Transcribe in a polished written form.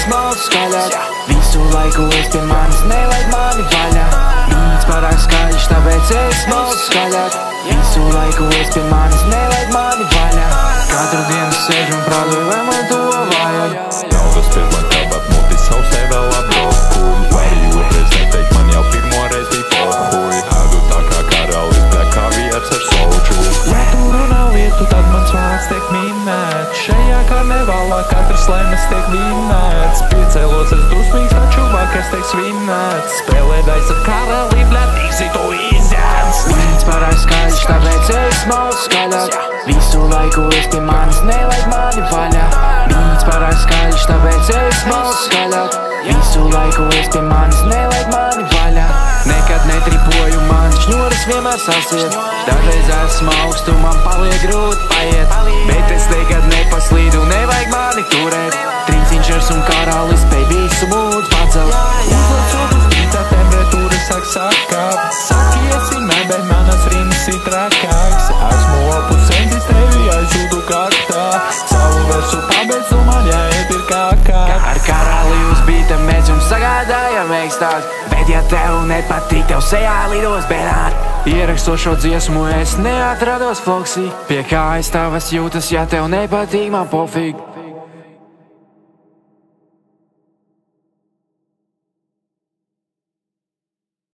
smalks skaļāk. Visu laiku es pie manis, nelaid mani vaļā. Mīts pārāk skaļš, tāpēc es smalks skaļāk. Visu laiku es pie manis, nelaid mani vaļā. Katru dienu sēž un prātoju, vai man to vajag. Naudas pirmā tabat mutis sausē vēl apbraukuļ. Varēju otrais neteikt, man jau pirmoreiz bija pohuļ. Ēdu tā kā karalis, blek kā vietas ar solču. Ja tu runā lietu, tad mans vārds tiek minēts. Šajā karnevalā katrs lēmes tiek vinēts. Piecēlos es dusmīgs, taču vakars tiek svinēts. Spēlēdais ar karali, blēt, īsi tu izjēns. Mīts pārāk skaļš, tāpēc es smalks skaļāk. Visu laiku es pie manis, nelaid mani vaļā. Mīts pārāk skaļš, tāpēc es smalks skaļāk. Visu laiku es pie manis, nelaid mani vaļā. Nekad netripoju, mans šņuras vienmēr sasiet. Dažreiz esmu augstu, man paliek grūti paiet. Bet es nekad nepaslīdu, nevajag mani turēt. Trīsīņšers un karalis spēj visu mūdz pacelt. Uzlacot uz rīta, temperatūra sāk sakāpt. Saki, esi ne, bet manas rinas ir trakāks. Esmu opusentis, tevi aizjūtu kārtā. Savu versu pabeidz, un man jāiet ir kākā. Ar karali uz bīta mēs jums sagādājam ekstās. Bet ja tev nepatīk, tev sejā lidos bērāt. Ierakstošo dziesmu es neatrados floksī. Pie kā es tavas jūtas, ja tev nepatīk, man pofīgi.